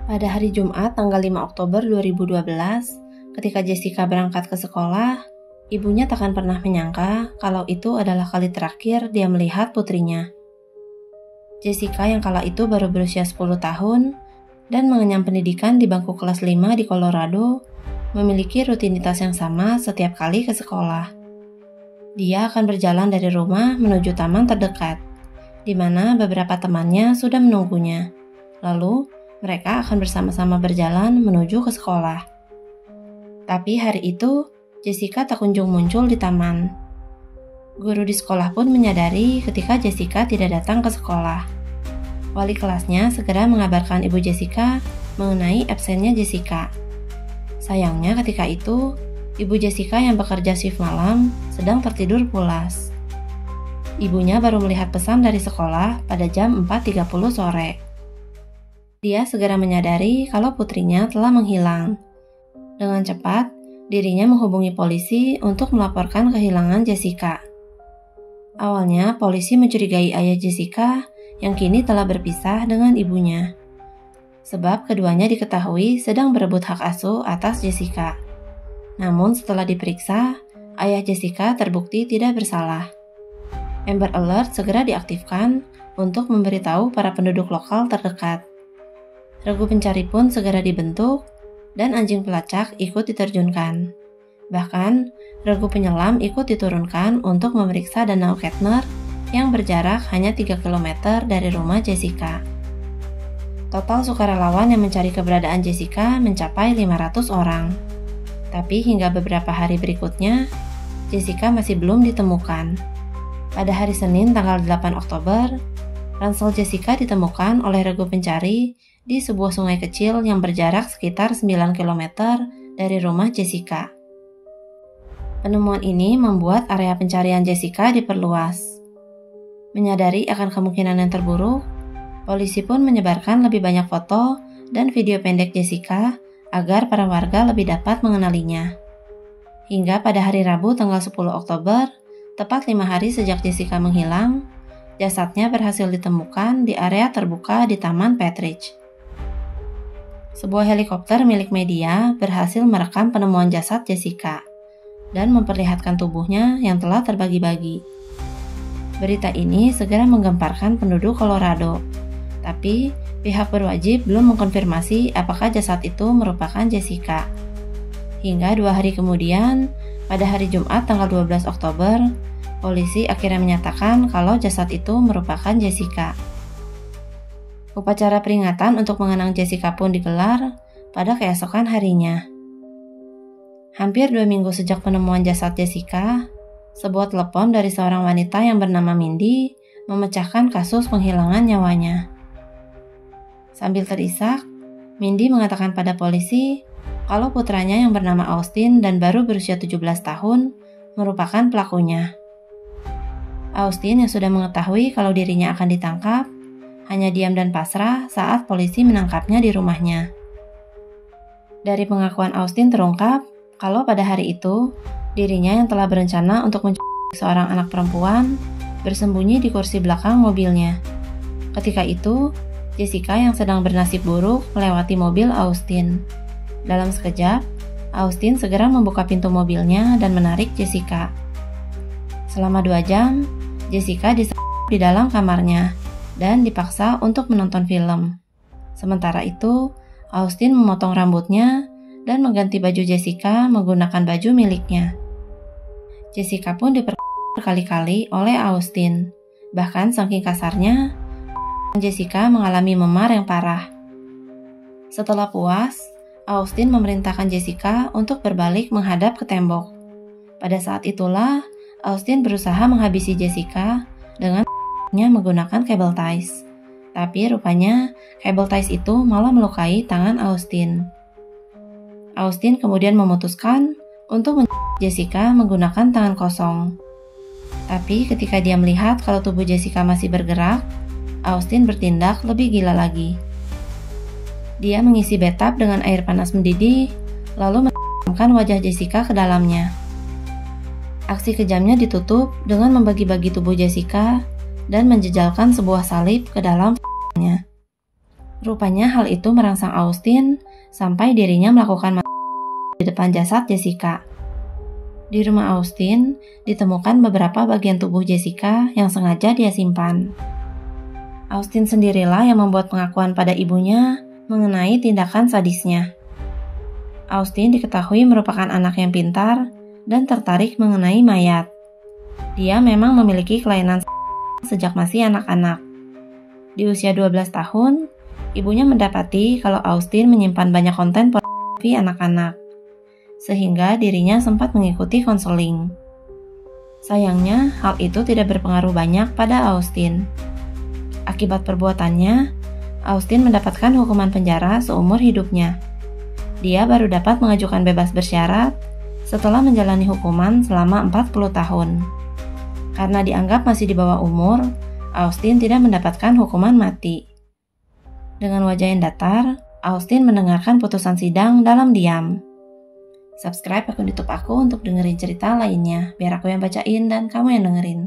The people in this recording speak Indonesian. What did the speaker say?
Pada hari Jumat tanggal 5 Oktober 2012, ketika Jessica berangkat ke sekolah, ibunya takkan pernah menyangka kalau itu adalah kali terakhir dia melihat putrinya. Jessica yang kala itu baru berusia 10 tahun dan mengenyam pendidikan di bangku kelas 5 di Colorado, memiliki rutinitas yang sama setiap kali ke sekolah. Dia akan berjalan dari rumah menuju taman terdekat, di mana beberapa temannya sudah menunggunya. Lalu, mereka akan bersama-sama berjalan menuju ke sekolah. Tapi hari itu, Jessica tak kunjung muncul di taman. Guru di sekolah pun menyadari ketika Jessica tidak datang ke sekolah. Wali kelasnya segera mengabarkan ibu Jessica mengenai absennya Jessica. Sayangnya ketika itu, ibu Jessica yang bekerja shift malam sedang tertidur pulas. Ibunya baru melihat pesan dari sekolah pada jam 4.30 sore. Dia segera menyadari kalau putrinya telah menghilang. Dengan cepat, dirinya menghubungi polisi untuk melaporkan kehilangan Jessica. Awalnya, polisi mencurigai ayah Jessica yang kini telah berpisah dengan ibunya. Sebab keduanya diketahui sedang berebut hak asuh atas Jessica. Namun setelah diperiksa, ayah Jessica terbukti tidak bersalah. Amber Alert segera diaktifkan untuk memberitahu para penduduk lokal terdekat. Regu pencari pun segera dibentuk dan anjing pelacak ikut diterjunkan. Bahkan, regu penyelam ikut diturunkan untuk memeriksa danau Kettner yang berjarak hanya 3 km dari rumah Jessica. Total sukarelawan yang mencari keberadaan Jessica mencapai 500 orang. Tapi hingga beberapa hari berikutnya, Jessica masih belum ditemukan. Pada hari Senin tanggal 8 Oktober, ransel Jessica ditemukan oleh regu pencari di sebuah sungai kecil yang berjarak sekitar 9 km dari rumah Jessica. Penemuan ini membuat area pencarian Jessica diperluas. Menyadari akan kemungkinan yang terburuk, polisi pun menyebarkan lebih banyak foto dan video pendek Jessica agar para warga lebih dapat mengenalinya. Hingga pada hari Rabu tanggal 10 Oktober, tepat 5 hari sejak Jessica menghilang, jasadnya berhasil ditemukan di area terbuka di Taman Petridge. Sebuah helikopter milik media berhasil merekam penemuan jasad Jessica dan memperlihatkan tubuhnya yang telah terbagi-bagi. Berita ini segera menggemparkan penduduk Colorado, tapi pihak berwajib belum mengkonfirmasi apakah jasad itu merupakan Jessica. Hingga 2 hari kemudian, pada hari Jumat tanggal 12 Oktober, polisi akhirnya menyatakan kalau jasad itu merupakan Jessica. Upacara peringatan untuk mengenang Jessica pun digelar pada keesokan harinya. Hampir 2 minggu sejak penemuan jasad Jessica, sebuah telepon dari seorang wanita yang bernama Mindy memecahkan kasus penghilangan nyawanya. Sambil terisak, Mindy mengatakan pada polisi kalau putranya yang bernama Austin dan baru berusia 17 tahun merupakan pelakunya. Austin yang sudah mengetahui kalau dirinya akan ditangkap, hanya diam dan pasrah saat polisi menangkapnya di rumahnya. Dari pengakuan Austin terungkap kalau pada hari itu, dirinya yang telah berencana untuk menculik seorang anak perempuan bersembunyi di kursi belakang mobilnya. Ketika itu, Jessica yang sedang bernasib buruk melewati mobil Austin. Dalam sekejap, Austin segera membuka pintu mobilnya dan menarik Jessica. Selama 2 jam, Jessica di dalam kamarnya dan dipaksa untuk menonton film. Sementara itu, Austin memotong rambutnya dan mengganti baju Jessica menggunakan baju miliknya. Jessica pun berkali-kali oleh Austin. Bahkan saking kasarnya, Jessica mengalami memar yang parah. Setelah puas, Austin memerintahkan Jessica untuk berbalik menghadap ke tembok. Pada saat itulah, Austin berusaha menghabisi Jessica dengan menggunakan kabel ties. Tapi rupanya kabel ties itu malah melukai tangan Austin. Austin kemudian memutuskan untuk menculik Jessica menggunakan tangan kosong. Tapi ketika dia melihat kalau tubuh Jessica masih bergerak, Austin bertindak lebih gila lagi. Dia mengisi bathtub dengan air panas mendidih, lalu menempelkan wajah Jessica ke dalamnya. Aksi kejamnya ditutup dengan membagi-bagi tubuh Jessica dan menjejalkan sebuah salib ke dalam nya. Rupanya hal itu merangsang Austin sampai dirinya melakukan di depan jasad Jessica. Di rumah Austin ditemukan beberapa bagian tubuh Jessica yang sengaja dia simpan. Austin sendirilah yang membuat pengakuan pada ibunya mengenai tindakan sadisnya. Austin diketahui merupakan anak yang pintar dan tertarik mengenai mayat. Dia memang memiliki kelainan sejak masih anak-anak. Di usia 12 tahun, ibunya mendapati kalau Austin menyimpan banyak konten pornografi anak-anak, sehingga dirinya sempat mengikuti konseling. Sayangnya, hal itu tidak berpengaruh banyak pada Austin. Akibat perbuatannya, Austin mendapatkan hukuman penjara seumur hidupnya. Dia baru dapat mengajukan bebas bersyarat setelah menjalani hukuman selama 40 tahun. Karena dianggap masih di bawah umur, Austin tidak mendapatkan hukuman mati. Dengan wajah yang datar, Austin mendengarkan putusan sidang dalam diam. Subscribe akun YouTube aku untuk dengerin cerita lainnya, biar aku yang bacain dan kamu yang dengerin.